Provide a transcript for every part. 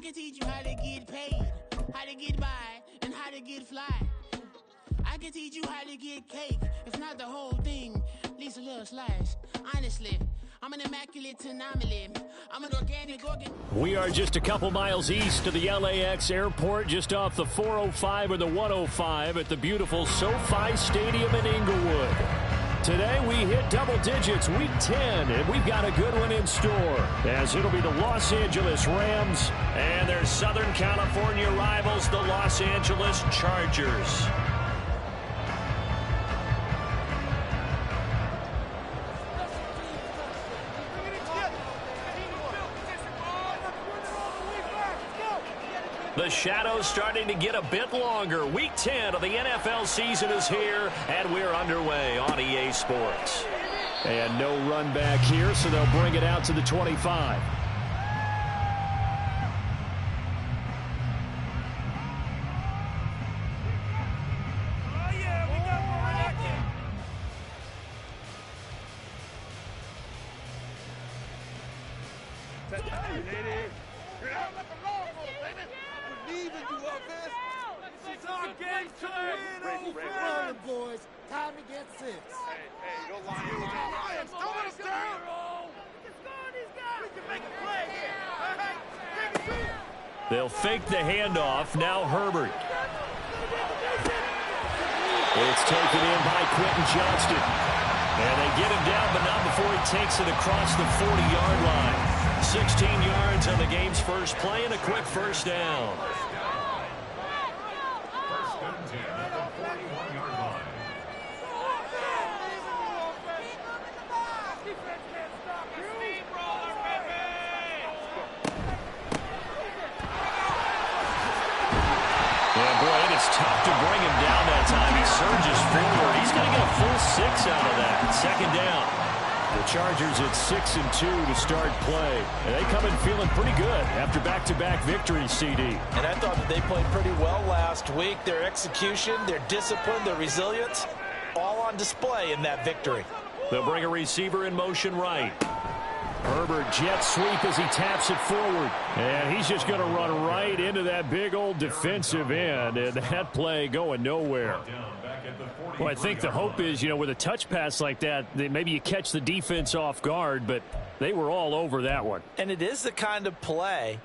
can teach you how to get paid, how to get by, and how to get fly. I can teach you how to get cake, if not the whole thing, at least a little slice. Honestly, I'm an immaculate anomaly. I'm an organic organ. We are just a couple miles east of the LAX airport, just off the 405 or the 105 at the beautiful SoFi Stadium in Inglewood. Today we hit double digits, week 10, and we've got a good one in store, as it'll be the Los Angeles Rams and their Southern California rivals, the Los Angeles Chargers. The shadow's starting to get a bit longer. Week 10 of the NFL season is here, and we're underway on EA Sports. And no run back here, so they'll bring it out to the 25. They'll fake the handoff. Now Herbert. It's taken in by Quentin Johnston. And they get him down, but not before he takes it across the 40-yard line. 16 yards on the game's first play and a quick first down. It's tough to bring him down that time. He surges forward. He's going to get a full 6 out of that. Second down. The Chargers at 6-2 to start play. And they come in feeling pretty good after back-to-back victories, CD. And I thought that they played pretty well last week. Their execution, their discipline, their resilience, all on display in that victory. They'll bring a receiver in motion right. Herbert jet sweep as he taps it forward. And he's just going to run right into that big old defensive end. And that play going nowhere. Well, I think the hope is, with a touch pass like that, maybe you catch the defense off guard, but they were all over that one. And it is the kind of play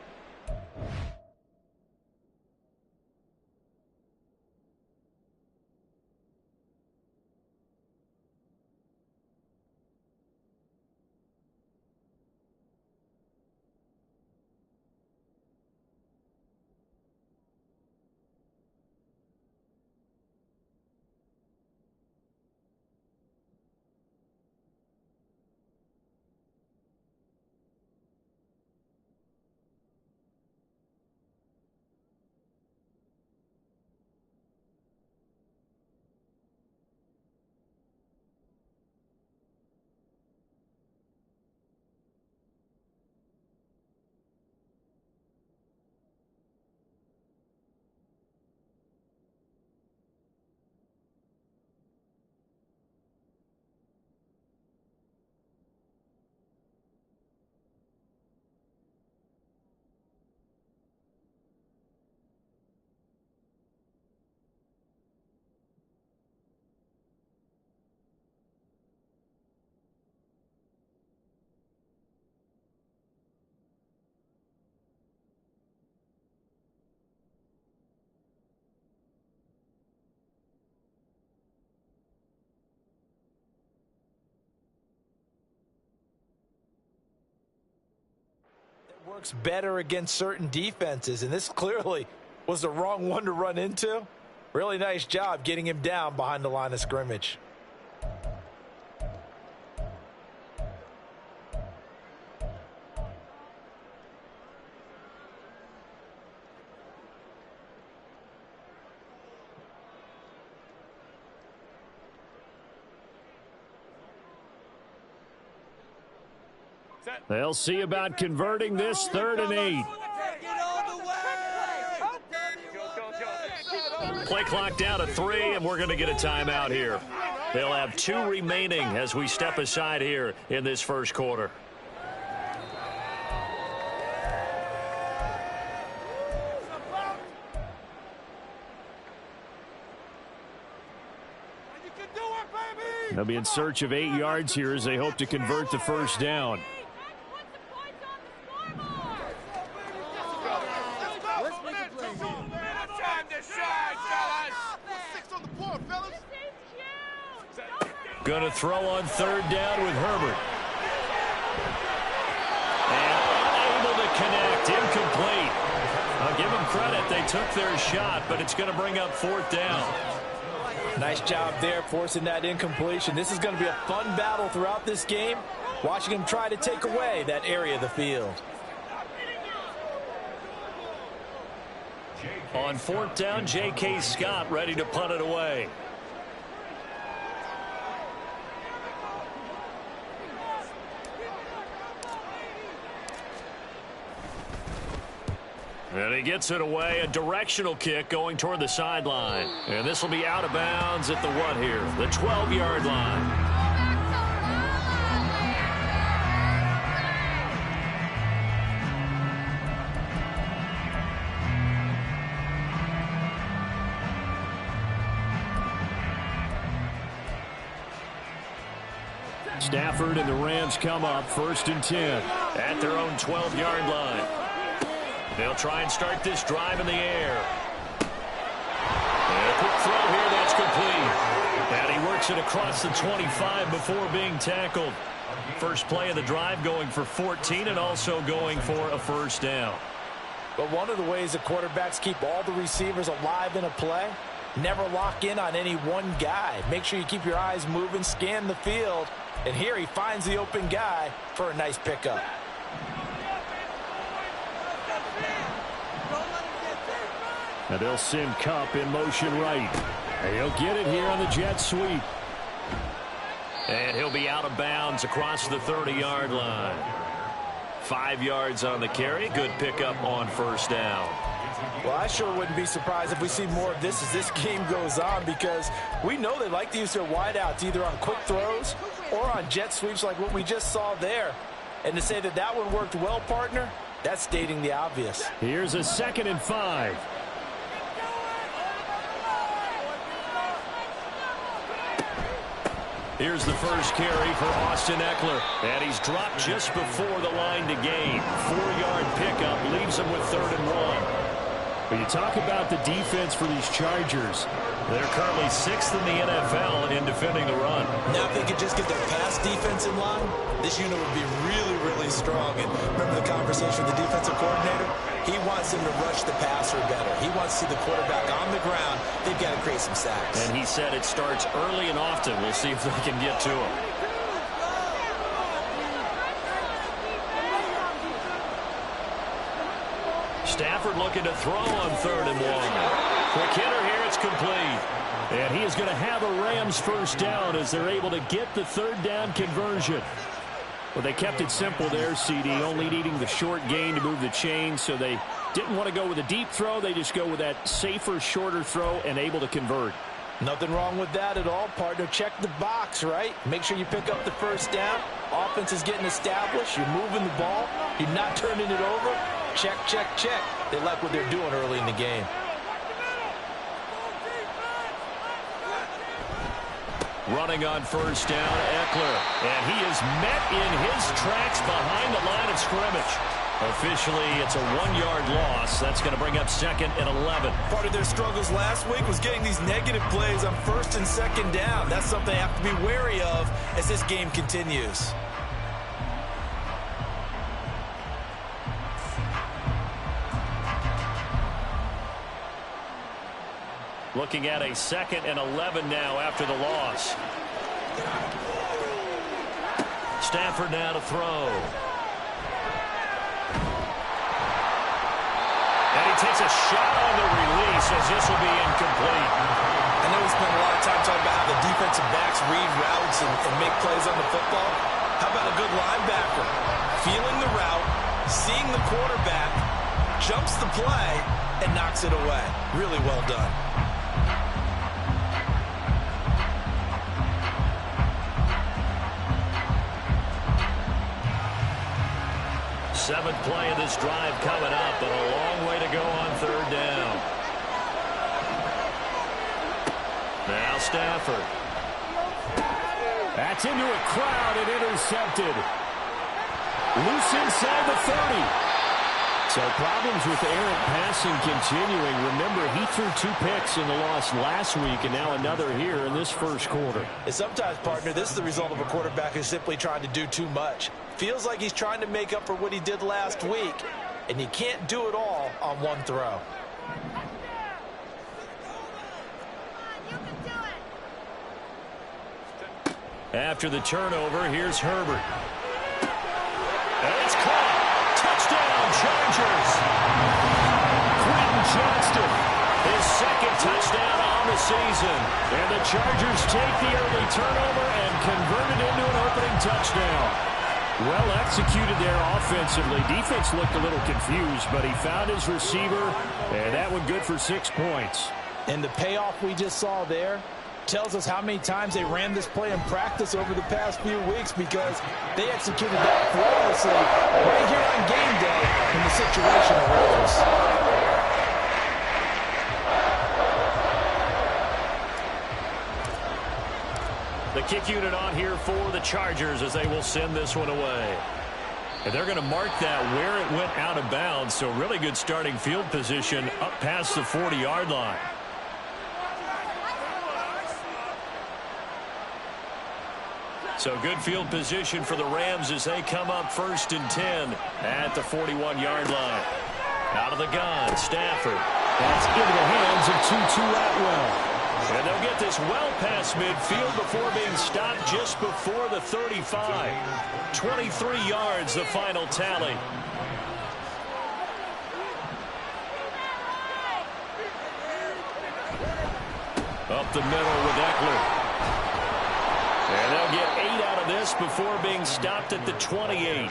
works better against certain defenses, and this clearly was the wrong one to run into. Really nice job getting him down behind the line of scrimmage. They'll see about converting this 3rd and 8. Play clock down to 3, and we're going to get a timeout here. They'll have 2 remaining as we step aside here in this first quarter. They'll be in search of 8 yards here as they hope to convert the first down. Going to throw on third down with Herbert. And unable to connect. Incomplete. I'll give them credit. They took their shot, but it's going to bring up fourth down. Nice job there forcing that incompletion. This is going to be a fun battle throughout this game. Watching him try to take away that area of the field. On fourth down, J.K. Scott ready to punt it away. And he gets it away. A directional kick going toward the sideline. And this will be out of bounds at the what here? The 12-yard line. Stafford and the Rams come up first and 10 at their own 12-yard line. They'll try and start this drive in the air. And a quick throw here, that's complete. And he works it across the 25 before being tackled. First play of the drive going for 14 and also going for a first down. But one of the ways the quarterbacks keep all the receivers alive in a play, never lock in on any one guy. Make sure you keep your eyes moving, scan the field. And here he finds the open guy for a nice pickup. And they'll send Kupp in motion right. And he'll get it here on the jet sweep. And he'll be out of bounds across the 30-yard line. 5 yards on the carry. Good pickup on first down. Well, I sure wouldn't be surprised if we see more of this as this game goes on, because we know they like to use their wideouts either on quick throws or on jet sweeps like what we just saw there. And to say that that one worked well, partner, that's stating the obvious. Here's a 2nd and 5. Here's the first carry for Austin Eckler. And he's dropped just before the line to gain. 4-yard pickup leaves him with 3rd and 1. When you talk about the defense for these Chargers, they're currently 6th in the NFL in defending the run. Now if they could just get their pass defense in line, this unit would be really, really strong. And remember the conversation with the defensive coordinator? He wants them to rush the passer better. He wants to see the quarterback on the ground. They've got to create some sacks. And he said it starts early and often. We'll see if they can get to him. Stafford looking to throw on 3rd and 1. Quick hitter here, it's complete. And he is going to have a Rams first down as they're able to get the 3rd down conversion. Well, they kept it simple there, CD, only needing the short gain to move the chain, so they didn't want to go with a deep throw. They just go with that safer, shorter throw and able to convert. Nothing wrong with that at all, partner. Check the box, right? Make sure you pick up the first down. Offense is getting established. You're moving the ball. You're not turning it over. Check, check, check. They like what they're doing early in the game. Running on first down, Eckler. And he is met in his tracks behind the line of scrimmage. Officially, it's a 1-yard loss. That's going to bring up 2nd and 11. Part of their struggles last week was getting these negative plays on 1st and 2nd down. That's something they have to be wary of as this game continues. Looking at a 2nd and 11 now after the loss. Stafford now to throw. And he takes a shot on the release as this will be incomplete. I know we spent a lot of time talking about how the defensive backs read routes and make plays on the football. How about a good linebacker? Feeling the route, seeing the quarterback, jumps the play, and knocks it away. Really well done. 7th play of this drive coming up, but a long way to go on 3rd down. Now Stafford. That's into a crowd and intercepted. Loose inside the 30. So problems with errant passing continuing. Remember, he threw 2 picks in the loss last week, and now another here in this first quarter. And sometimes, partner, this is the result of a quarterback who's simply trying to do too much. Feels like he's trying to make up for what he did last week, and you can't do it all on one throw. After the turnover, here's Herbert. And it's caught. Touchdown, Chargers. Quentin Johnston, his second touchdown on the season. And the Chargers take the early turnover and convert it into an opening touchdown. Well executed there offensively. Defense looked a little confused, but he found his receiver, and that one good for 6 points. And the payoff we just saw there tells us how many times they ran this play in practice over the past few weeks, because they executed that flawlessly right here on game day when the situation arose. The kick unit on here for the Chargers as they will send this one away. And they're going to mark that where it went out of bounds, so really good starting field position up past the 40-yard line. So good field position for the Rams as they come up 1st and 10 at the 41-yard line. Out of the gun, Stafford. That's into the hands of Tutu Atwell. And they'll get this well past midfield before being stopped just before the 35. 23 yards, the final tally. Up the middle with Eckler. And they'll get 8 out of this before being stopped at the 28.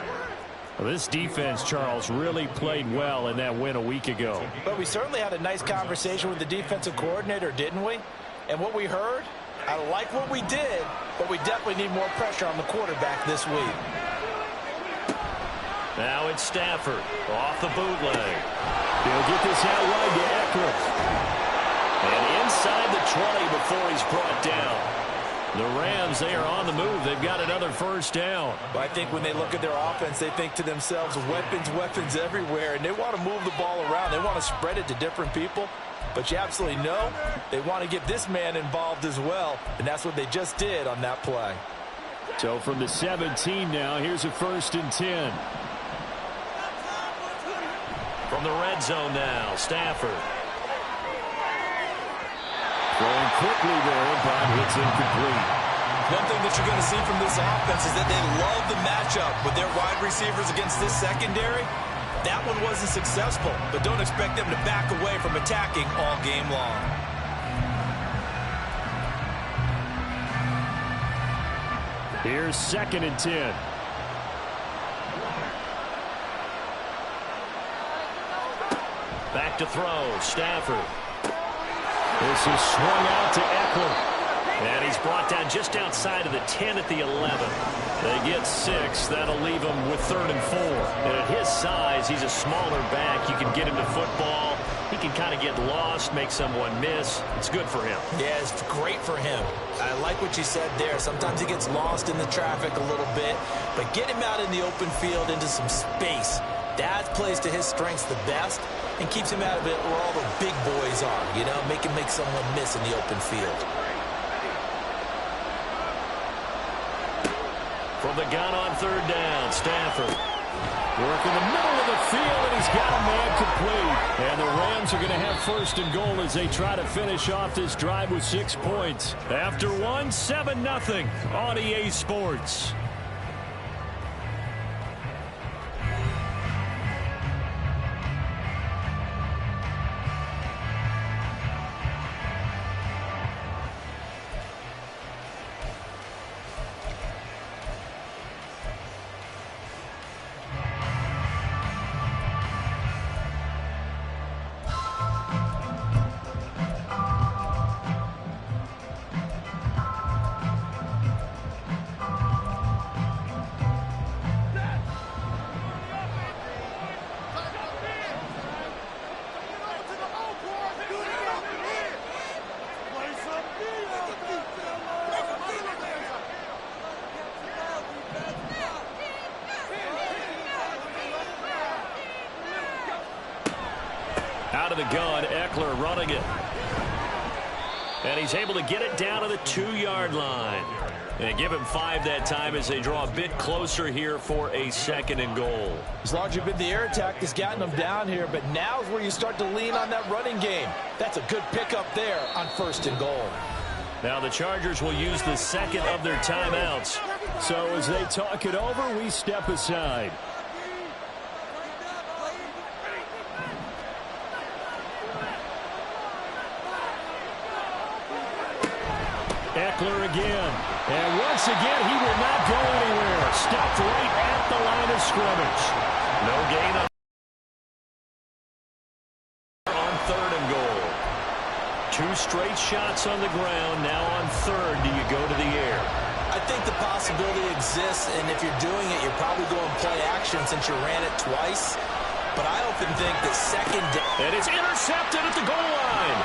Well, this defense, Charles, really played well in that win a week ago. But we certainly had a nice conversation with the defensive coordinator, didn't we? And what we heard, I like what we did, but we definitely need more pressure on the quarterback this week. Now it's Stafford off the bootleg. He'll get this out wide to Eckler. And inside the 20 before he's brought down. The Rams, they are on the move. They've got another first down. But I think when they look at their offense, they think to themselves, weapons everywhere, and they want to move the ball around. They want to spread it to different people. But you absolutely know they want to get this man involved as well, and that's what they just did on that play. So from the 17 now, here's a 1st and 10. From the red zone now, Stafford. Throwing quickly there, but it's incomplete. One thing that you're going to see from this offense is that they love the matchup with their wide receivers against this secondary. That one wasn't successful, but don't expect them to back away from attacking all game long. Here's 2nd and 10. Back to throw, Stafford. This is swung out to Eckler. And he's brought down just outside of the 10 at the 11. They get 6. That'll leave him with 3rd and 4. And at his size, he's a smaller back. You can get him to football. He can kind of get lost, make someone miss. It's good for him. Yeah, it's great for him. I like what you said there. Sometimes he gets lost in the traffic a little bit. But get him out in the open field into some space. That plays to his strengths the best and keeps him out of it where all the big boys are. You know, make him make someone miss in the open field. From the gun on 3rd down, Stafford. Working the middle of the field, and he's got a man complete. And the Rams are going to have 1st and goal as they try to finish off this drive with 6 points. After one, 7-0 on EA Sports. out of the gun. Eckler running it. And he's able to get it down to the 2-yard line. And give him 5 that time as they draw a bit closer here for a 2nd and goal. It's largely been the air attack that's gotten them down here, but now is where you start to lean on that running game. That's a good pickup there on 1st and goal. Now the Chargers will use the 2nd of their timeouts. So as they talk it over, we step aside. Eckler again. And once again, he will not go anywhere. Stopped right at the line of scrimmage. No gain on 3rd and goal. 2 straight shots on the ground. Now on 3rd, do you go to the air? I think the possibility exists, and if you're doing it, you're probably going play action since you ran it twice. But I often think that 2nd down. And it's intercepted at the goal line.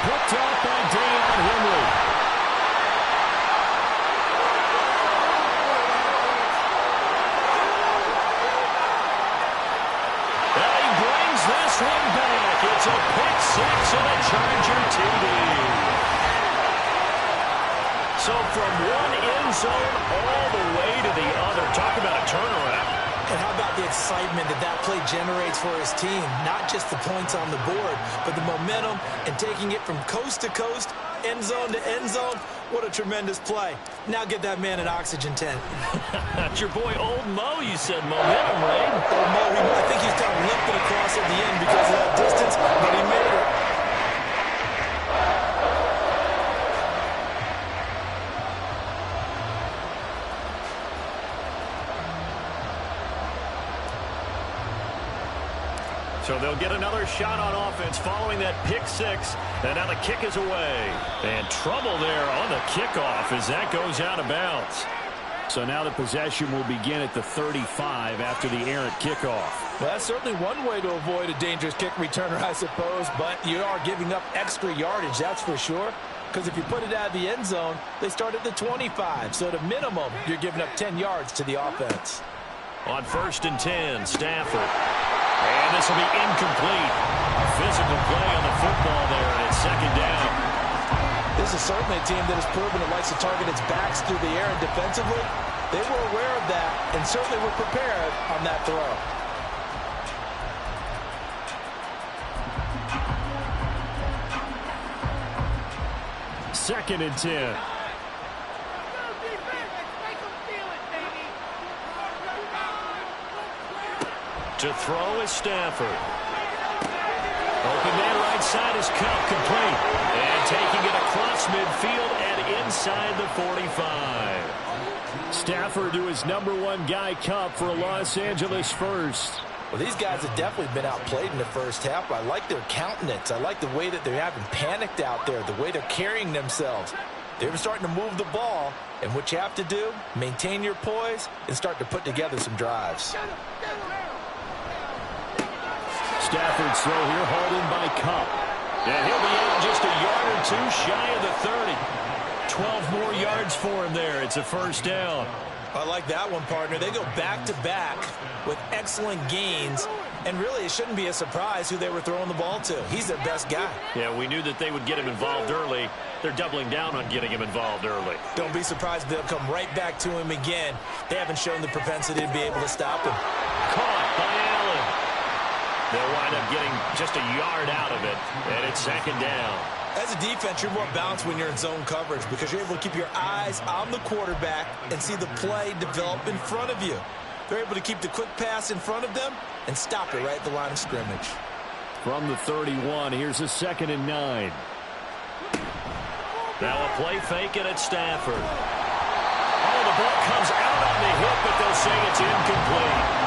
Picked off by Deion Henry. This one back. It's a pick 6 and a Charger TD. So from one end zone all the way to the other. Talk about a turnaround. And how about the excitement that that play generates for his team? Not just the points on the board, but the momentum and taking it from coast to coast, end zone to end zone. What a tremendous play. Now get that man an oxygen tent. That's your boy Old Mo, you said. Momentum, right? Old Mo, I think he's kind of limping across at the end because of that distance, but he made it. So they'll get another shot on offense following that pick 6. And now the kick is away. And trouble there on the kickoff as that goes out of bounds. So now the possession will begin at the 35 after the errant kickoff. Well, that's certainly one way to avoid a dangerous kick returner, I suppose. But you are giving up extra yardage, that's for sure. Because if you put it out of the end zone, they start at the 25. So at a minimum, you're giving up 10 yards to the offense. On 1st and 10, Stafford. And this will be incomplete. Physical play on the football there, and it's 2nd down. This is certainly a team that has proven it likes to target its backs through the air and defensively. They were aware of that and certainly were prepared on that throw. Second and 10. To throw is Stafford. Open man right side is Cup, complete. And taking it across midfield and inside the 45. Stafford to his #1 guy, Cup, for a Los Angeles first. Well, these guys have definitely been outplayed in the first half. I like their countenance. I like the way that they haven't panicked out there, the way they're carrying themselves. They're starting to move the ball, and what you have to do, maintain your poise and start to put together some drives. Stafford's throw here hauled in by Cup. And he'll be in just a yard or 2 shy of the 30. 12 more yards for him there. It's a 1st down. I like that one, partner. They go back-to-back with excellent gains, and really it shouldn't be a surprise who they were throwing the ball to. He's their best guy. Yeah, we knew that they would get him involved early. They're doubling down on getting him involved early. Don't be surprised if they'll come right back to him again. They haven't shown the propensity to be able to stop him. Caught by Allen. They'll wind up getting just a yard out of it, and it's 2nd down. As a defense, you're more balanced when you're in zone coverage because you're able to keep your eyes on the quarterback and see the play develop in front of you. They're able to keep the quick pass in front of them and stop it right at the line of scrimmage. From the 31, here's a 2nd and 9. Now a play fake and it's Stafford. Oh, the ball comes out on the hip, but they'll say it's incomplete.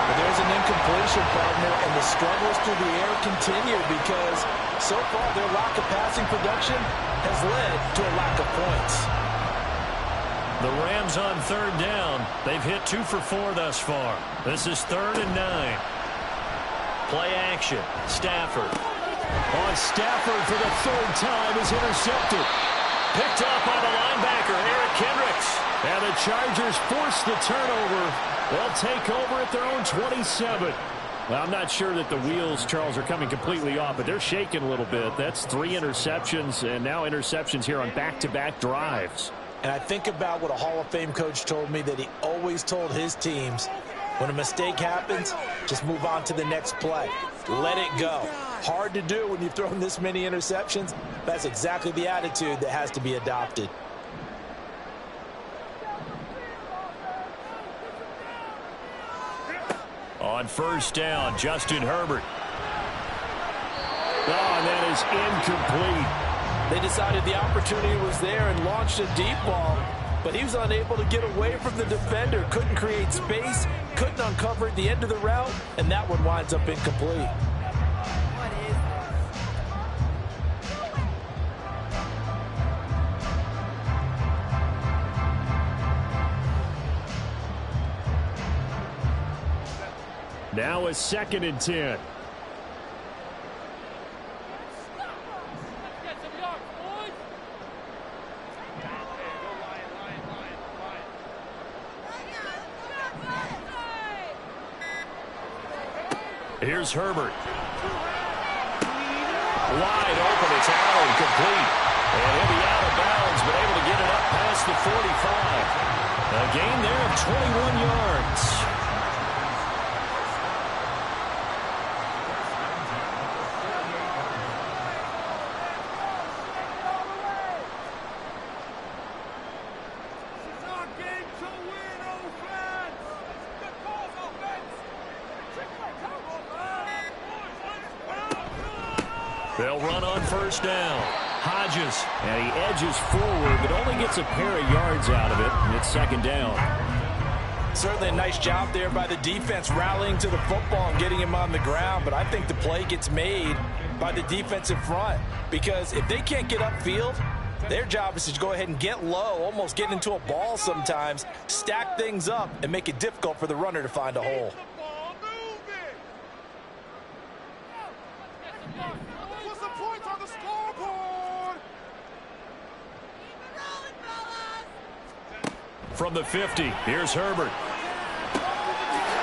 But there's an incompletion, partner, and the struggles through the air continue because so far their lack of passing production has led to a lack of points. The Rams on 3rd down. They've hit 2 for 4 thus far. This is 3rd and 9. Play action. Stafford. On Stafford for the 3rd time is intercepted. Picked up by the linebacker, Eric Kendricks. And the Chargers force the turnover. They'll take over at their own 27. Well, I'm not sure that the wheels, Charles, are coming completely off, but they're shaking a little bit. That's 3 interceptions, and now interceptions here on back-to-back drives. And I think about what a Hall of Fame coach told me, that he always told his teams, when a mistake happens, just move on to the next play. Let it go. Hard to do when you've thrown this many interceptions. That's exactly the attitude that has to be adopted. On first down, Justin Herbert. Oh, and that is incomplete. They decided the opportunity was there and launched a deep ball, but he was unable to get away from the defender. Couldn't create space, couldn't uncover at the end of the route, and that one winds up incomplete. Now a 2nd and 10. Here's Herbert. Wide open. It's Allen, complete. And he'll be out of bounds, but able to get it up past the 45. A gain there of 21 yards. They'll run on first down. Hodges, and he edges forward, but only gets a pair of yards out of it, and it's 2nd down. Certainly a nice job there by the defense, rallying to the football and getting him on the ground, but I think the play gets made by the defensive front, because if they can't get upfield, their job is to go ahead and get low, almost get into a ball sometimes, stack things up, and make it difficult for the runner to find a hole. From the 50, here's Herbert.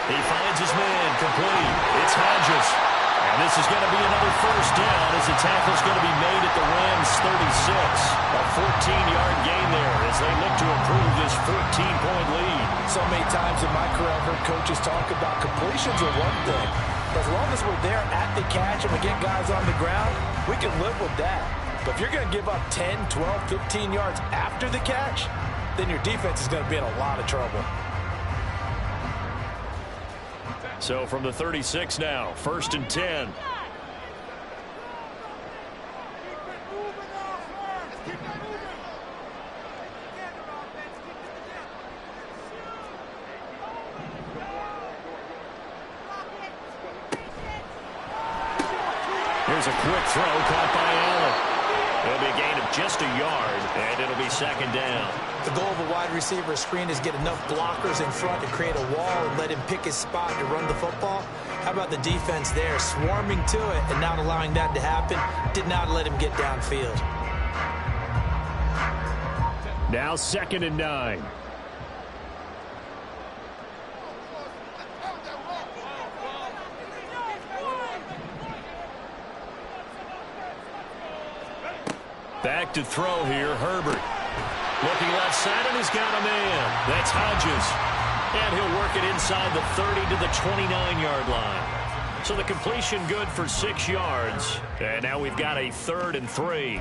He finds his man, complete. It's Hodges. And this is going to be another first down as the tackle's going to be made at the Rams' 36. A 14-yard gain there as they look to improve this 14-point lead. So many times in my career I've heard coaches talk about completions are one thing. But as long as we're there at the catch and we get guys on the ground, we can live with that. But if you're going to give up 10, 12, 15 yards after the catch, then your defense is going to be in a lot of trouble. So from the 36 now, 1st and 10. Here's a quick throw caught by Allen. It'll be a gain of just a yard, and it'll be 2nd down. The goal of a wide receiver screen is get enough blockers in front to create a wall and let him pick his spot to run the football. How about the defense there, swarming to it and not allowing that to happen? Did not let him get downfield. Now 2nd and 9. Back to throw here, Herbert. Looking left side, and he's got a man. That's Hodges. And he'll work it inside the 30 to the 29-yard line. So the completion good for 6 yards. And now we've got a 3rd and 3.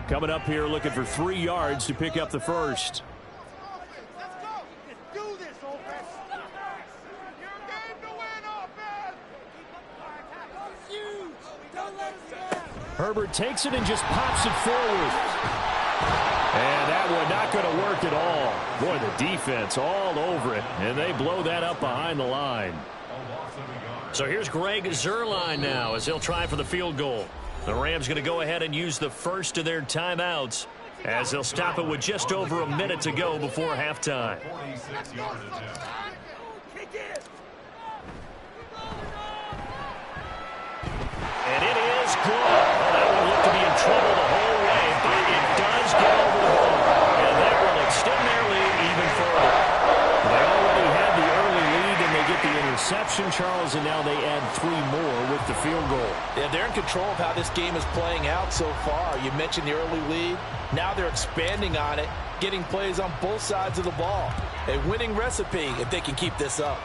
Coming up here looking for 3 yards to pick up the first. Herbert takes it and just pops it forward. And that one not going to work at all. Boy, the defense all over it, and they blow that up behind the line. So here's Greg Zuerlein now as he'll try for the field goal. The Rams going to go ahead and use the first of their timeouts as they'll stop it with just over a minute to go before halftime. interception, Charles, and now they add 3 more with the field goal. Yeah, they're in control of how this game is playing out so far. You mentioned the early lead. Now they're expanding on it, getting plays on both sides of the ball. A winning recipe if they can keep this up.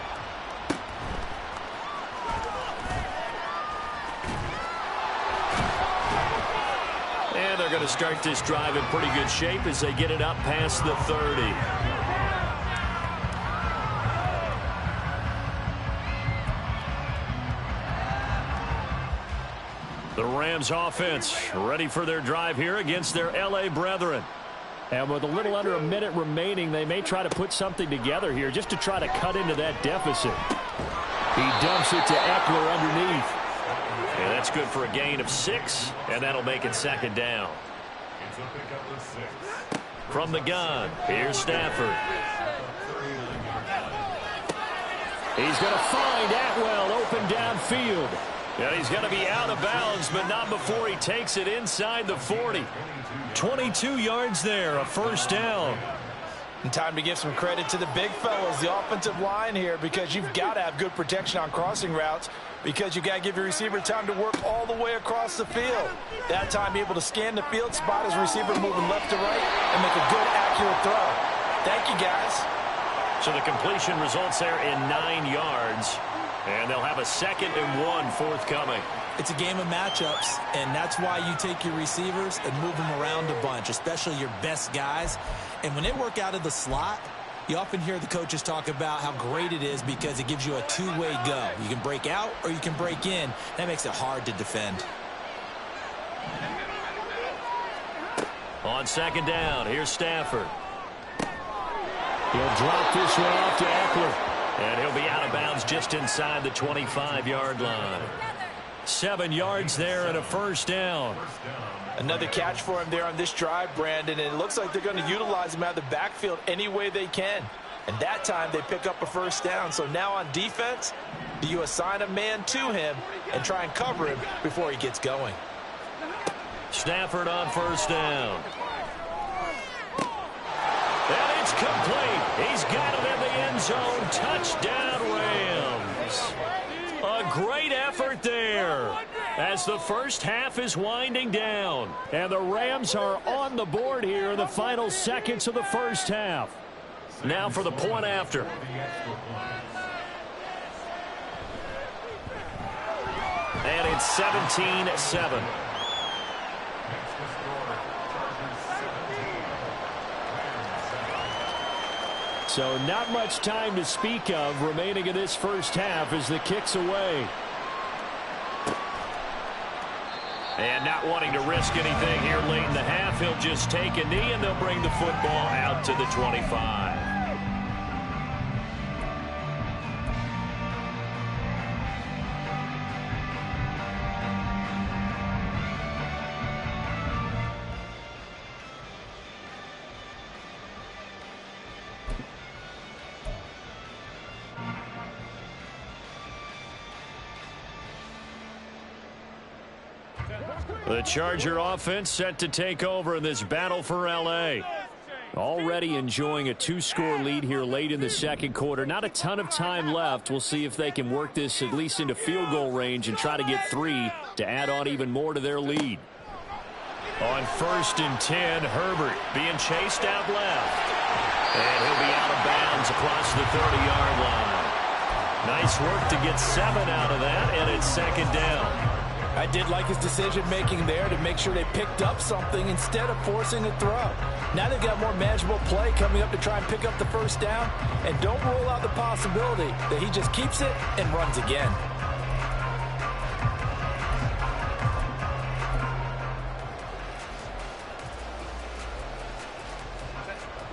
And they're going to start this drive in pretty good shape as they get it up past the 30. The Rams offense ready for their drive here against their L.A. brethren. And with a little under a minute remaining, they may try to put something together here just to try to cut into that deficit. He dumps it to Eckler underneath. And that's good for a gain of 6, and that'll make it 2nd down. From the gun, here's Stafford. He's going to find Atwell open downfield. And he's going to be out of bounds, but not before he takes it inside the 40. 22 yards there, a 1st down. And time to give some credit to the big fellas, the offensive line here, because you've got to have good protection on crossing routes, because you've got to give your receiver time to work all the way across the field. That time, be able to scan the field, spot his receiver moving left to right, and make a good, accurate throw. Thank you, guys. So the completion results there in 9 yards. And they'll have a 2nd and 1 forthcoming. It's a game of matchups, and that's why you take your receivers and move them around a bunch, especially your best guys. And when they work out of the slot, you often hear the coaches talk about how great it is because it gives you a two-way go. You can break out or you can break in. That makes it hard to defend. On 2nd down, here's Stafford. He'll drop this one off to Eckler. And he'll be out of bounds just inside the 25-yard line. 7 yards there and a 1st down. Another catch for him there on this drive, Brandon, and it looks like they're going to utilize him out of the backfield any way they can. And that time they pick up a 1st down. So now on defense, do you assign a man to him and try and cover him before he gets going? Stafford on 1st down. And it's complete. He's got it in the end zone. Touchdown, Rams. A great effort there as the first half is winding down. And the Rams are on the board here in the final seconds of the first half. Now for the point after. And it's 17-7. So not much time to speak of remaining in this first half as the kick's away. And not wanting to risk anything here late in the half, he'll just take a knee and they'll bring the football out to the 25. The Charger offense set to take over in this battle for L.A. Already enjoying a 2-score lead here late in the second quarter. Not a ton of time left. We'll see if they can work this at least into field goal range and try to get 3 to add on even more to their lead. On 1st and 10, Herbert being chased out left. And he'll be out of bounds across the 30-yard line. Nice work to get 7 out of that, and it's 2nd down. I did like his decision-making there to make sure they picked up something instead of forcing a throw. Now they've got more manageable play coming up to try and pick up the 1st down, and don't rule out the possibility that he just keeps it and runs again.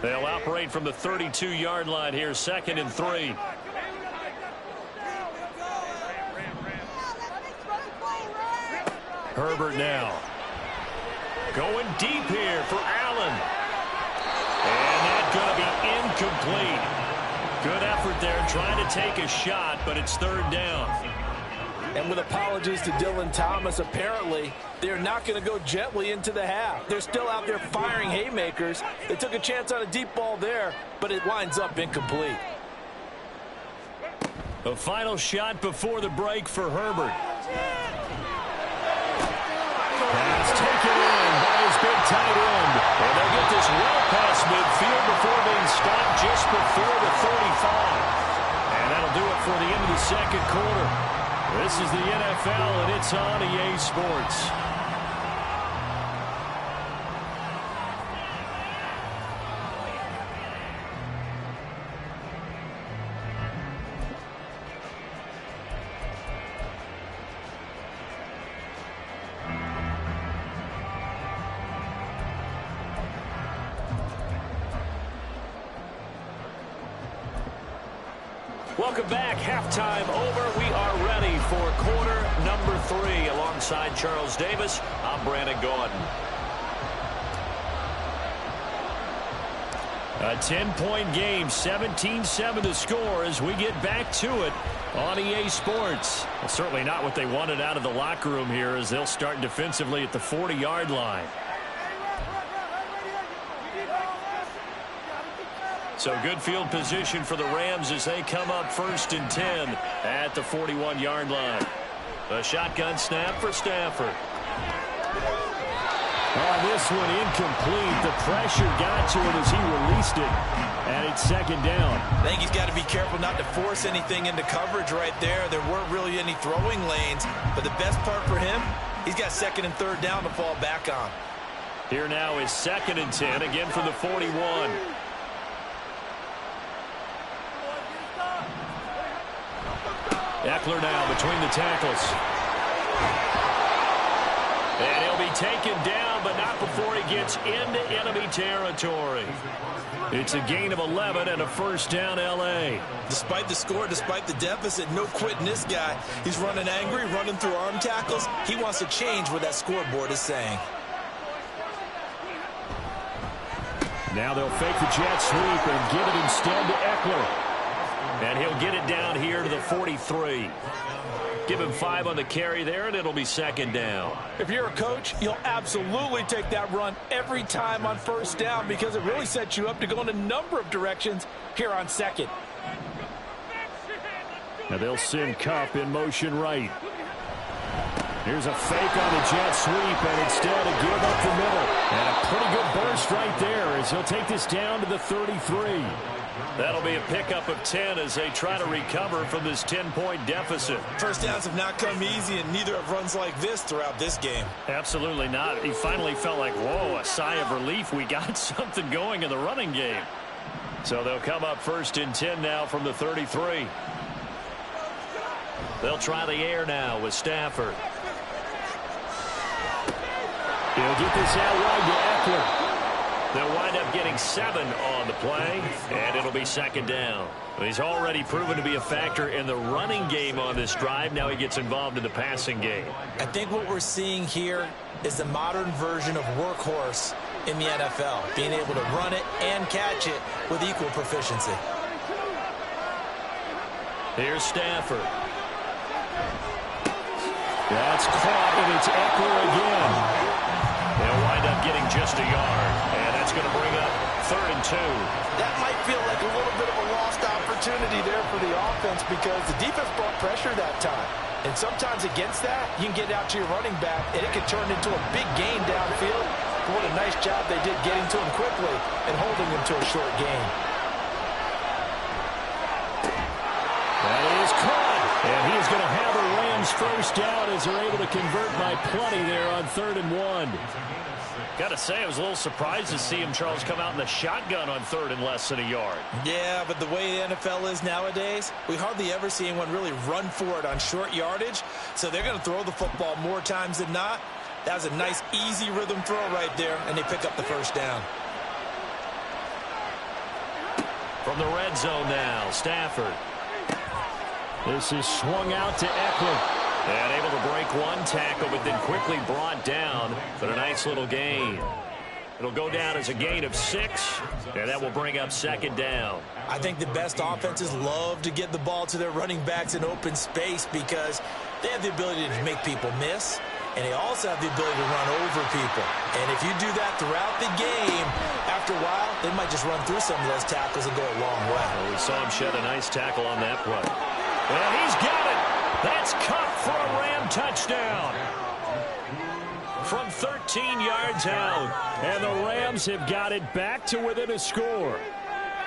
They'll operate from the 32-yard line here, 2nd and 3. Herbert now. Going deep here for Allen. And that's going to be incomplete. Good effort there trying to take a shot, but it's 3rd down. And with apologies to Dylan Thomas, apparently they're not going to go gently into the half. They're still out there firing haymakers. They took a chance on a deep ball there, but it winds up incomplete. A final shot before the break for Herbert. Pass taken in by his big tight end. And they'll get this well past midfield before being stopped just before the 35. And that'll do it for the end of the second quarter. This is the NFL, and it's on EA Sports. Welcome back. Halftime over. We are ready for quarter number 3. Alongside Charles Davis, I'm Brandon Gordon. A 10-point game, 17-7 to score as we get back to it on EA Sports. Well, certainly not what they wanted out of the locker room here as they'll start defensively at the 40-yard line. So good field position for the Rams as they come up 1st and 10 at the 41-yard line. A shotgun snap for Stafford. On this one, incomplete. The pressure got to it as he released it. And it's 2nd down. I think he's got to be careful not to force anything into coverage right there. There weren't really any throwing lanes. But the best part for him, he's got 2nd and 3rd down to fall back on. Here now is 2nd and 10, again from the 41. Eckler now between the tackles. And he'll be taken down, but not before he gets into enemy territory. It's a gain of 11 and a 1st down, L.A. Despite the score, despite the deficit, no quitting this guy. He's running angry, running through arm tackles. He wants to change what that scoreboard is saying. Now they'll fake the jet sweep and give it instead to Eckler. And he'll get it down here to the 43. Give him 5 on the carry there, and it'll be 2nd down. If you're a coach, you'll absolutely take that run every time on 1st down because it really sets you up to go in a number of directions here on 2nd. Now they'll send Kupp in motion right. Here's a fake on the jet sweep, and instead a give up the middle. And a pretty good burst right there as he'll take this down to the 33. That'll be a pickup of 10 as they try to recover from this 10-point deficit. 1st downs have not come easy, and neither have runs like this throughout this game. Absolutely not. He finally felt like, whoa, a sigh of relief. We got something going in the running game. So they'll come up 1st and 10 now from the 33. They'll try the air now with Stafford. He'll get this out wide to Eckler. They'll wind up getting 7 on the play, and it'll be 2nd down. He's already proven to be a factor in the running game on this drive. Now he gets involved in the passing game. I think what we're seeing here is the modern version of workhorse in the NFL, being able to run it and catch it with equal proficiency. Here's Stafford. That's caught, and it's Eckler again. They'll wind up getting just a yard, and that's going to bring up 3rd and 2. That might feel like a little bit of a lost opportunity there for the offense because the defense brought pressure that time. And sometimes against that, you can get out to your running back, and it can turn into a big gain downfield. But what a nice job they did getting to him quickly and holding him to a short gain. That is caught, and he is going to have a Rams 1st down as they're able to convert by plenty there on 3rd and 1. Got to say, I was a little surprised to see him, Charles, come out in the shotgun on 3rd and less than a yard. Yeah, but the way the NFL is nowadays, we hardly ever see anyone really run for it on short yardage. So they're going to throw the football more times than not. That was a nice, easy rhythm throw right there, and they pick up the 1st down. From the red zone now, Stafford. This is swung out to Eckler. And able to break one tackle, but then quickly brought down. But a nice little gain. It'll go down as a gain of 6, and that will bring up 2nd down. I think the best offenses love to get the ball to their running backs in open space because they have the ability to make people miss, and they also have the ability to run over people. And if you do that throughout the game, after a while, they might just run through some of those tackles and go a long way. Well, we saw him shed a nice tackle on that play. And he's got it. That's Kupp for a Ram touchdown. From 13 yards out. And the Rams have got it back to within a score.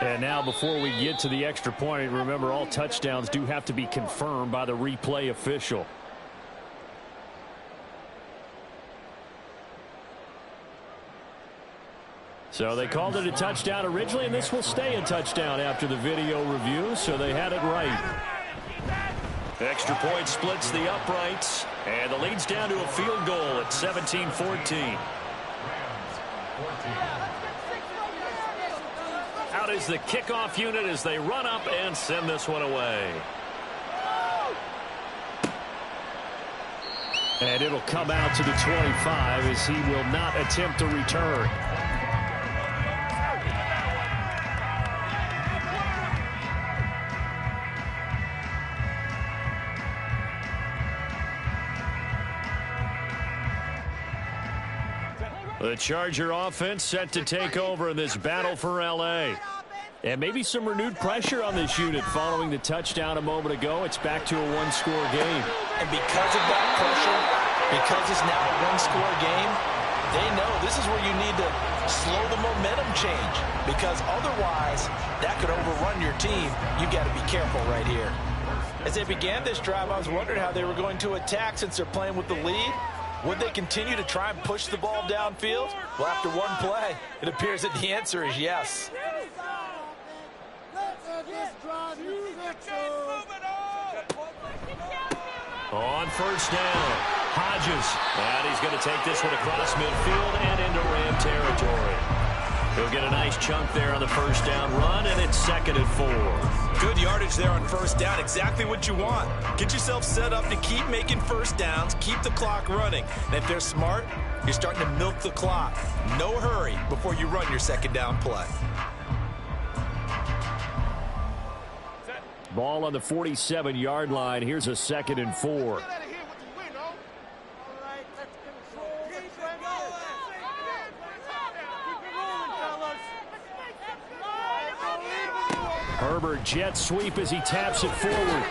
And now before we get to the extra point, remember all touchdowns do have to be confirmed by the replay official. So they called it a touchdown originally, and this will stay a touchdown after the video review, so they had it right. Extra point splits the uprights, and the lead's down to a field goal at 17-14. Out is the kickoff unit as they run up and send this one away. And it'll come out to the 25 as he will not attempt a return. The Charger offense set to take over in this battle for L.A. And maybe some renewed pressure on this unit following the touchdown a moment ago. It's back to a one-score game. And because of that pressure, because it's now a one-score game, they know this is where you need to slow the momentum change. Because otherwise, that could overrun your team. You've got to be careful right here. As they began this drive, I was wondering how they were going to attack since they're playing with the lead. Would they continue to try and push the ball downfield? Well, after one play, it appears that the answer is yes. On first down, Hodges. And he's going to take this one across midfield and into Ram territory. He'll get a nice chunk there on the first down run, and it's 2nd and 4. Good yardage there on first down. Exactly what you want. Get yourself set up to keep making first downs, keep the clock running. And if they're smart, you're starting to milk the clock. No hurry before you run your second down play. Ball on the 47-yard line. Here's a 2nd and 4. Herbert jet sweep as he taps it forward.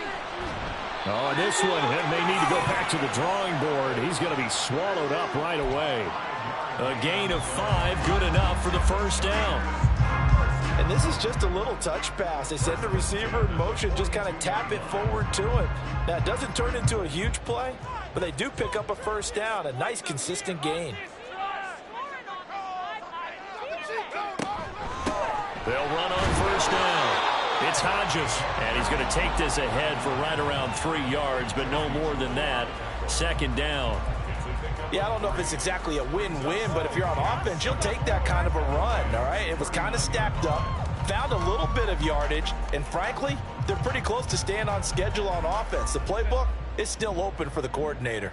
Oh, and this one may need to go back to the drawing board. He's going to be swallowed up right away. A gain of 5, good enough for the first down. And this is just a little touch pass. They send the receiver in motion, just kind of tap it forward to him. Now, it doesn't turn into a huge play, but they do pick up a first down, a nice, consistent gain. They'll run on first down. It's Hodges, and he's going to take this ahead for right around 3 yards, but no more than that. 2nd down. Yeah, I don't know if it's exactly a win-win, but if you're on offense, you'll take that kind of a run, all right? It was kind of stacked up, found a little bit of yardage, and frankly, they're pretty close to staying on schedule on offense. The playbook is still open for the coordinator.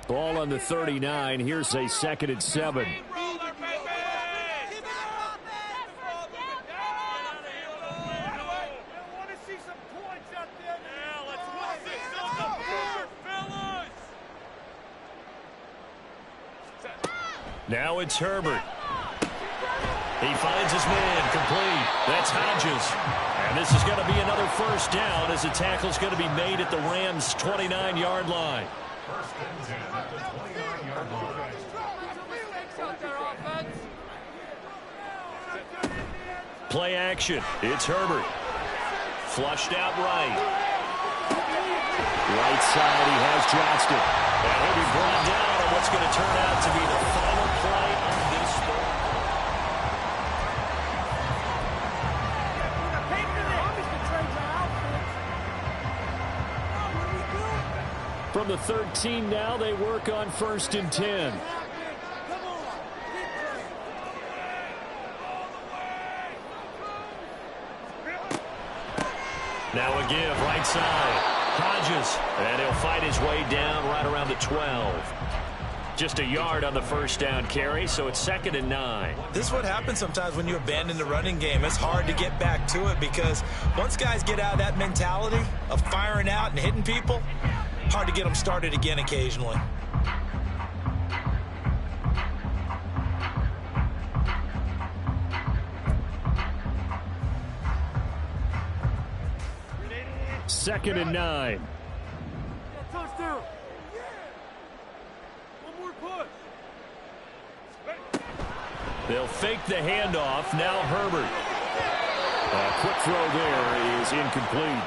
Ball on the 39. Here's a 2nd and 7. Now it's Herbert. He finds his man complete. That's Hodges. And this is going to be another first down as the tackle's going to be made at the Rams' 29-yard line. Play action. It's Herbert. Flushed out right. Right side, he has Johnston. And he'll be brought down on what's going to turn out to be the final play of this one. From the 13 now, they work on 1st and 10. Now a give, right side. Hodges, and he'll fight his way down right around the 12. Just a yard on the first down carry, so it's 2nd and 9. This is what happens sometimes when you abandon the running game. It's hard to get back to it because once guys get out of that mentality of firing out and hitting people, hard to get them started again occasionally. 2nd and 9. Touchdown. One more push. They'll fake the handoff. Now Herbert. A quick throw there is incomplete.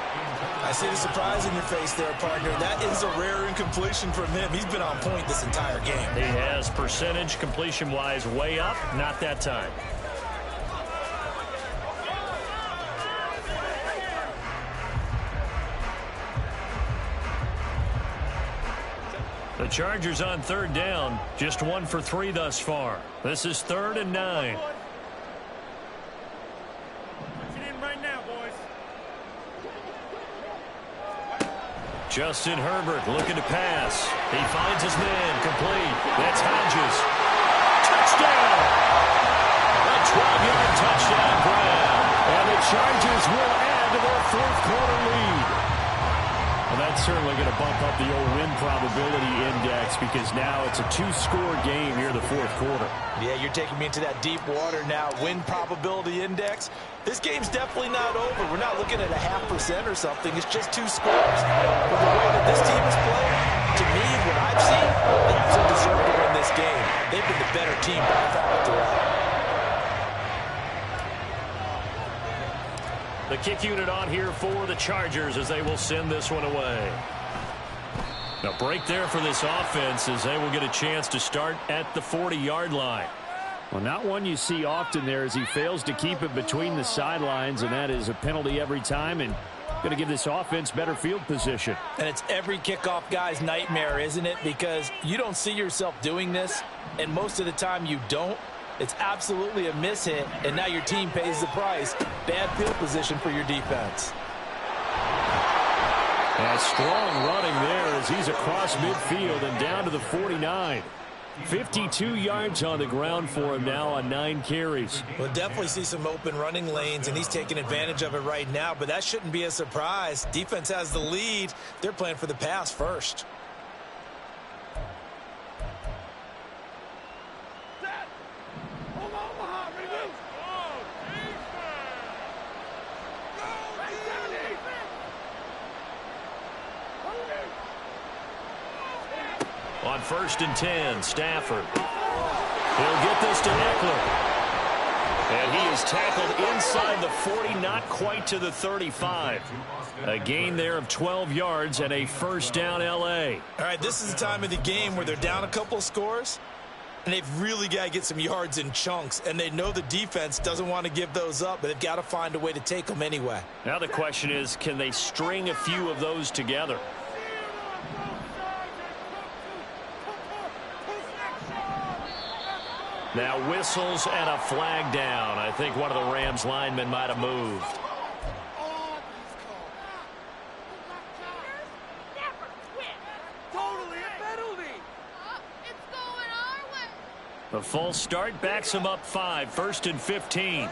I see the surprise in your face there, partner. That is a rare incompletion from him. He's been on point this entire game. He has percentage completion-wise way up. Not that time. The Chargers on 3rd down. Just 1 for 3 thus far. This is 3rd and 9. Justin Herbert looking to pass. He finds his man complete. That's Hodges. Touchdown! A 12-yard touchdown grab. And the Chargers will add to their 4th quarter lead. Well, that's certainly going to bump up the old win probability index because now it's a 2-score game here in the 4th quarter. Yeah, you're taking me into that deep water now. Win probability index. This game's definitely not over. We're not looking at a 0.5% or something. It's just 2 scores. But the way that this team is playing, to me, what I've seen, they absolutely deserve to win this game. They've been the better team by far throughout. The kick unit on here for the Chargers as they will send this one away. A break there for this offense as they will get a chance to start at the 40-yard line. Well, not one you see often there as he fails to keep it between the sidelines, and that is a penalty every time and going to give this offense better field position. And it's every kickoff guy's nightmare, isn't it? Because you don't see yourself doing this, and most of the time you don't. It's absolutely a mishit, and now your team pays the price. Bad field position for your defense. And strong running there as he's across midfield and down to the 49. 52 yards on the ground for him now on 9 carries. We'll definitely see some open running lanes, and he's taking advantage of it right now, but that shouldn't be a surprise. Defense has the lead. They're playing for the pass first. On 1st and 10, Stafford. He'll get this to Eckler. And he is tackled inside the 40, not quite to the 35. A gain there of 12 yards and a 1st down L.A. All right, this is the time of the game where they're down a couple of scores, and they've really got to get some yards in chunks, and they know the defense doesn't want to give those up, but they've got to find a way to take them anyway. Now the question is, can they string a few of those together? Now whistles and a flag down. I think one of the Rams linemen might have moved. The full start backs him up 5. 1st and 15.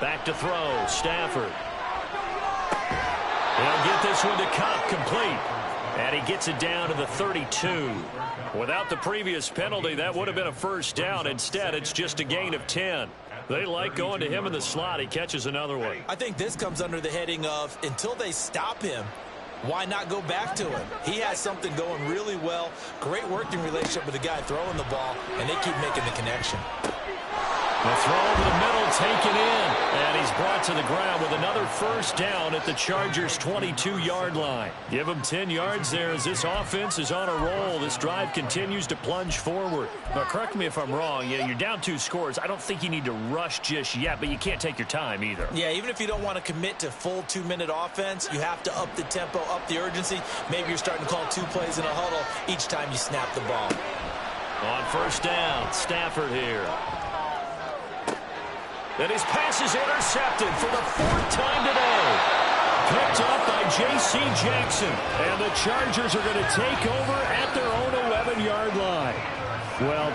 Back to throw. Stafford. He'll get this one to Cup complete. And he gets it down to the 32. Without the previous penalty, that would have been a 1st down. Instead, it's just a gain of 10. They like going to him in the slot. He catches another one. I think this comes under the heading of until they stop him, why not go back to him? He has something going really well. Great working relationship with the guy throwing the ball, and they keep making the connection. The throw over the middle taken in, and he's brought to the ground with another 1st down at the Chargers' 22-yard line. Give him 10 yards there as this offense is on a roll. This drive continues to plunge forward. Now, correct me if I'm wrong. You're down 2 scores. I don't think you need to rush just yet, but you can't take your time either. Yeah, even if you don't want to commit to full 2-minute offense, you have to up the tempo, up the urgency. Maybe you're starting to call 2 plays in a huddle each time you snap the ball. On 1st down, Stafford here. And his pass is intercepted for the 4th time today. Picked up by J.C. Jackson. And the Chargers are going to take over at their own 11-yard line. Well,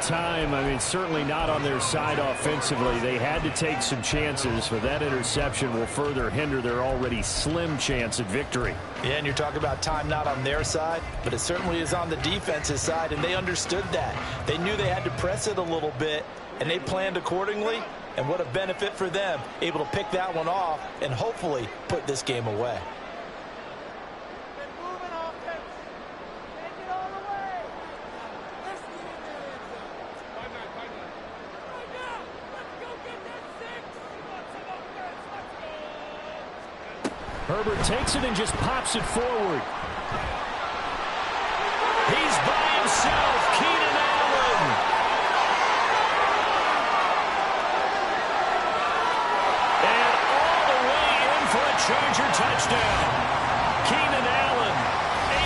certainly not on their side offensively. They had to take some chances, but that interception will further hinder their already slim chance at victory. Yeah, and you're talking about time not on their side, but it certainly is on the defense's side, and they understood that. They knew they had to press it a little bit, and they planned accordingly, And what a benefit for them, able to pick that one off and hopefully put this game away. Herbert takes it and just pops it forward. He's by himself, Keenan Allen. And all the way in for a Charger touchdown. Keenan Allen,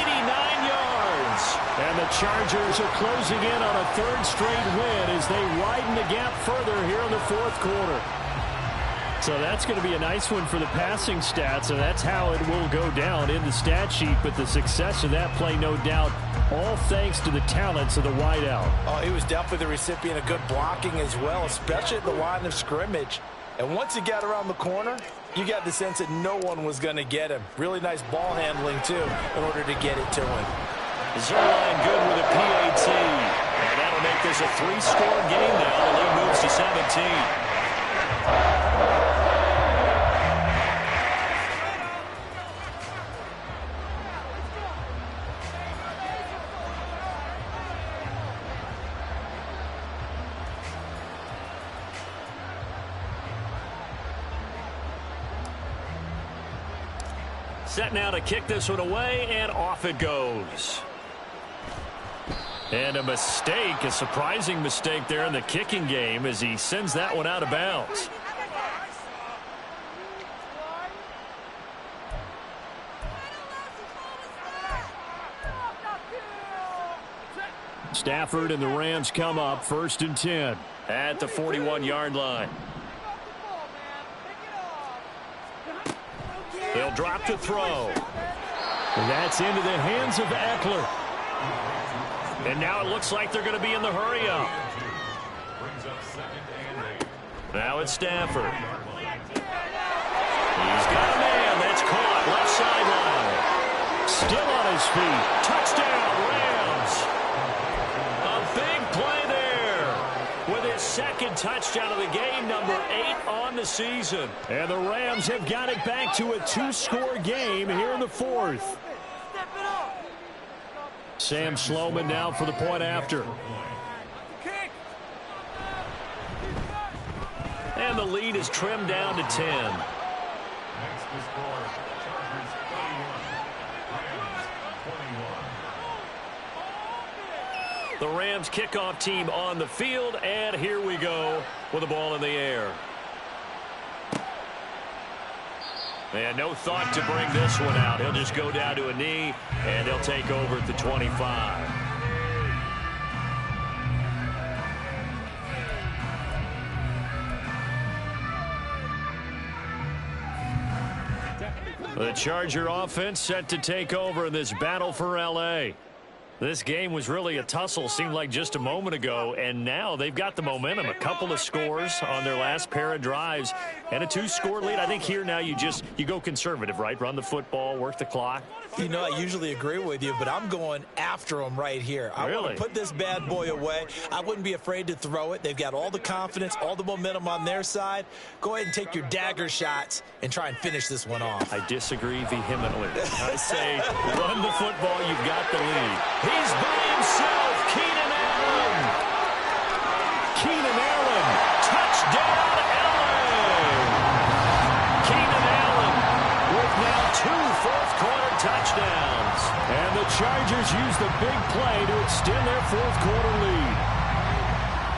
89 yards. And the Chargers are closing in on a third straight win as they widen the gap further here in the fourth quarter. So that's going to be a nice one for the passing stats, and that's how it will go down in the stat sheet. But the success of that play, no doubt, all thanks to the talents of the wideout. Oh, he was definitely the recipient of good blocking as well, especially at the line of scrimmage. And once he got around the corner, you got the sense that no one was going to get him. Really nice ball handling, too, in order to get it to him. Zerline good with a PAT. And that'll make this a three-score game now. The lead moves to 17. Set now to kick this one away, and off it goes. And a mistake, a surprising mistake there in the kicking game as he sends that one out of bounds. Stafford and the Rams come up 1st and 10 at the 41-yard line. They'll drop to throw. That's into the hands of Eckler. And now it looks like they're going to be in the hurry-up. Now it's Stafford. He's got a man that's caught left sideline. Still on his feet. Touchdown, Rams. A big play there with his second touchdown of the game, number 8 on the season. And the Rams have got it back to a 2-score game here in the fourth. Sam Sloman now for the point after. And the lead is trimmed down to 10. The Rams kickoff team on the field, and here we go with the ball in the air. And no thought to bring this one out. He'll just go down to a knee, and they'll take over at the 25. The Charger offense set to take over in this battle for L.A. This game was really a tussle, seemed like just a moment ago, and now they've got the momentum. A couple of scores on their last pair of drives and a 2-score lead. I think here now you go conservative, right? Run the football, work the clock. You know, I usually agree with you, but I'm going after them right here. I want to put this bad boy away. I wouldn't be afraid to throw it. They've got all the confidence, all the momentum on their side. Go ahead and take your dagger shots and try and finish this one off. I disagree vehemently. I say run the football. You've got the lead. He's by himself, Keenan Allen. Keenan Allen. Touchdown, Allen. Keenan Allen with now 2 fourth-quarter touchdowns. And the Chargers use the big play to extend their fourth-quarter lead.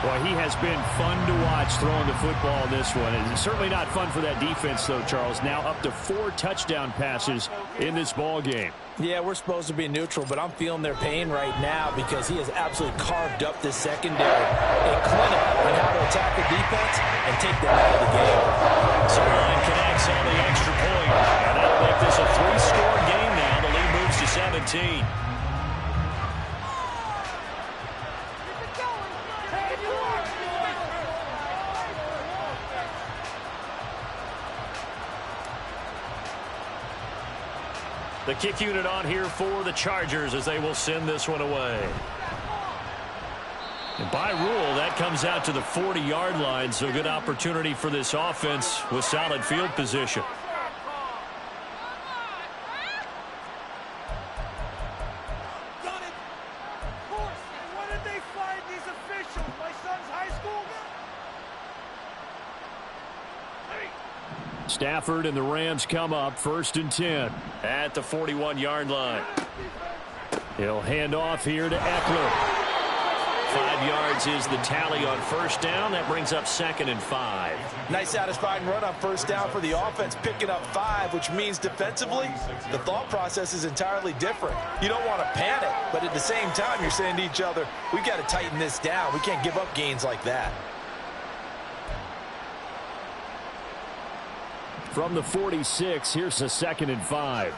Boy, he has been fun to watch throwing the football in this one. It's certainly not fun for that defense, though, Charles. Now up to 4 touchdown passes in this ball game. Yeah, we're supposed to be neutral, but I'm feeling their pain right now because he has absolutely carved up this secondary. A clinic on how to attack the defense and take them out of the game. Zerline connects on the extra point, and that'll make this a 3-score game now. The lead moves to 17. The kick unit on here for the Chargers as they will send this one away. And by rule, that comes out to the 40-yard line, so good opportunity for this offense with solid field position. Stafford and the Rams come up 1st and 10 at the 41-yard line. He'll hand off here to Eckler. 5 yards is the tally on 1st down. That brings up 2nd and 5. Nice satisfying run on 1st down for the offense, picking up 5, which means defensively, the thought process is entirely different. You don't want to panic, but at the same time, you're saying to each other, we've got to tighten this down. We can't give up gains like that. From the 46, here's a 2nd and 5.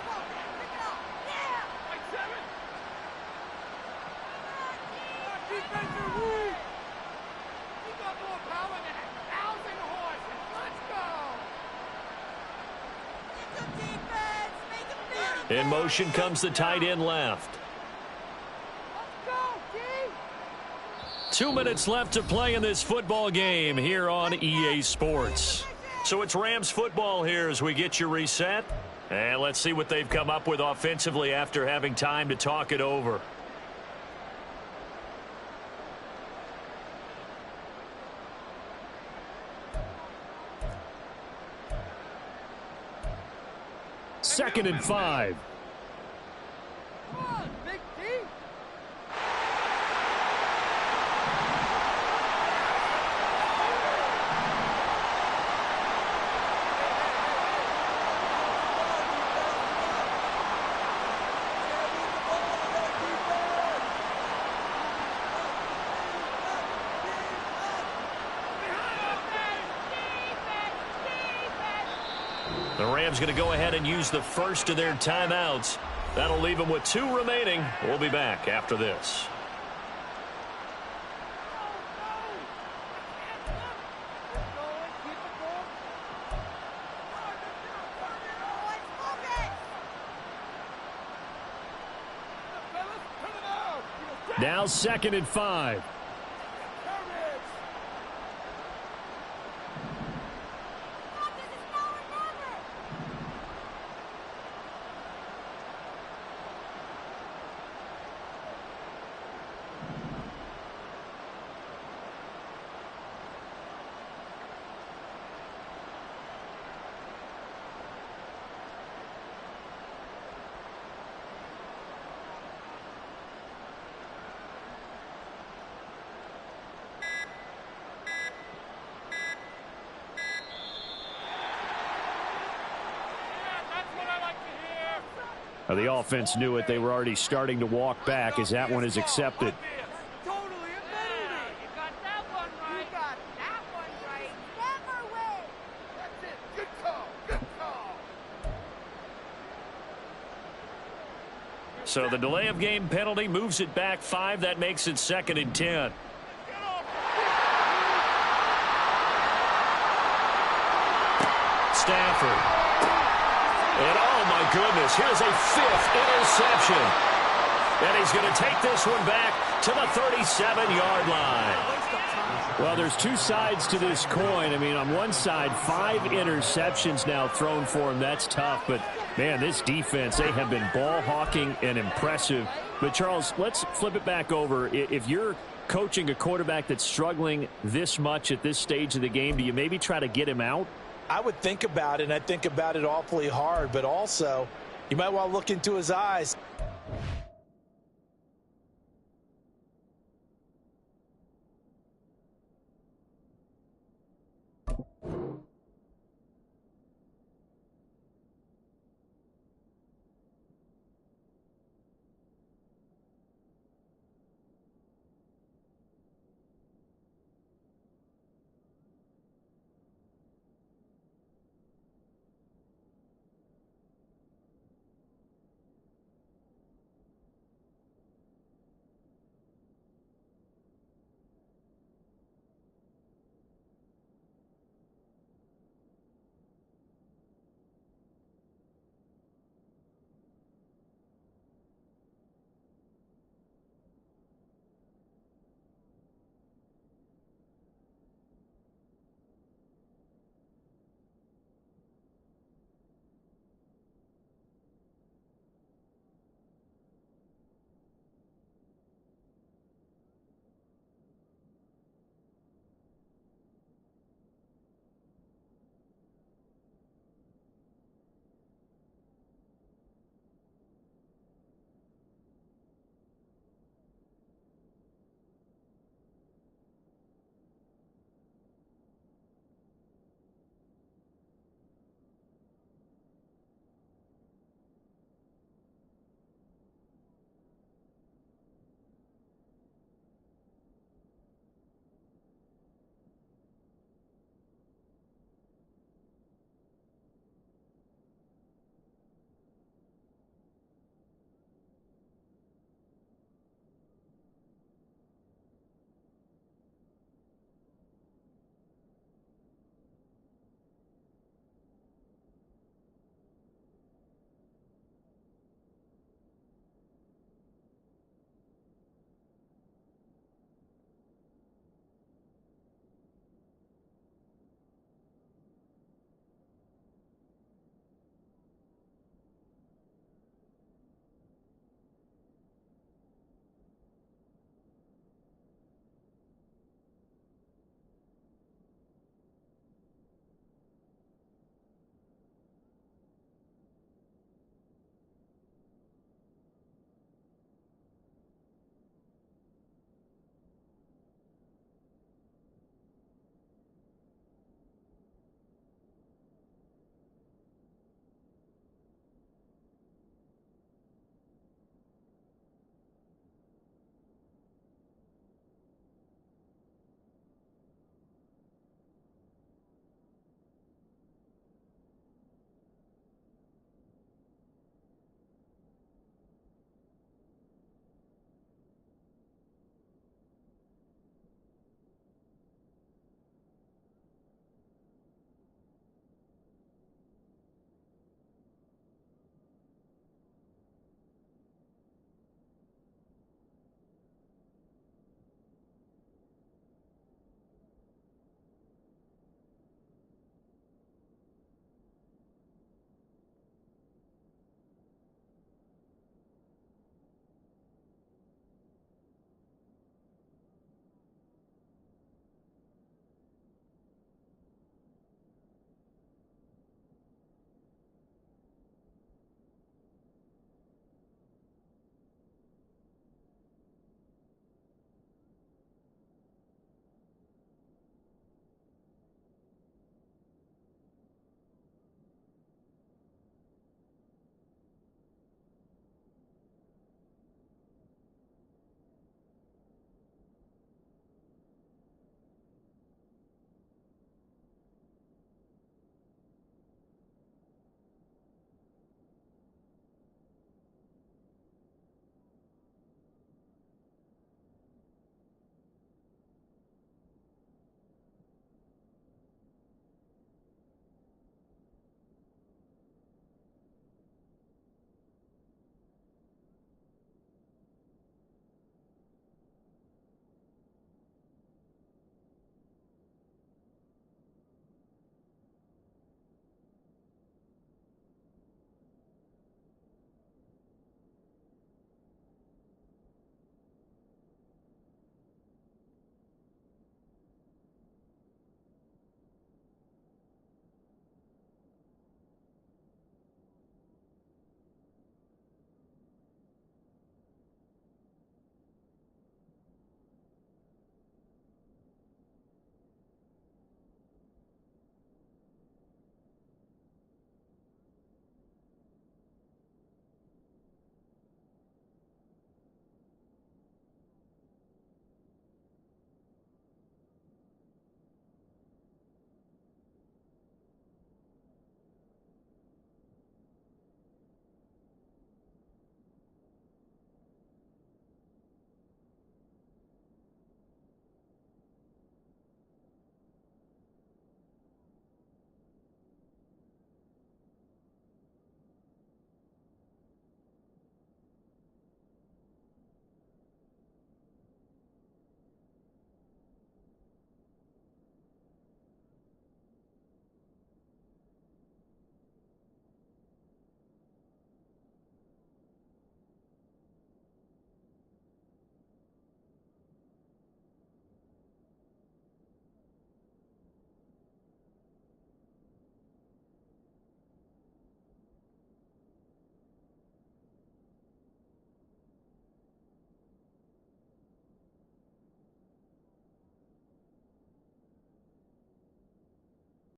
In motion comes the tight end left. 2 minutes left to play in this football game here on EA Sports. So it's Rams football here as we get you reset. And let's see what they've come up with offensively after having time to talk it over. Second and 5. Come on, big team. The Rams going to go ahead and use the first of their timeouts. That'll leave them with 2 remaining. We'll be back after this. Now 2nd and 5. The offense knew it. They were already starting to walk back as that one is accepted. Totally a penalty. You got that one right. You got that one right. Never win. That's it. Good call. Good call. So the delay of game penalty moves it back 5. That makes it 2nd and 10. Stafford. And oh my goodness, here's a 5th interception. And he's going to take this one back to the 37-yard line. Well, there's 2 sides to this coin. I mean, on one side, 5 interceptions now thrown for him. That's tough. But, man, this defense, they have been ball hawking and impressive. But, Charles, let's flip it back over. If you're coaching a quarterback that's struggling this much at this stage of the game, do you maybe try to get him out? I would think about it, and I think about it awfully hard, but also you might want to look into his eyes.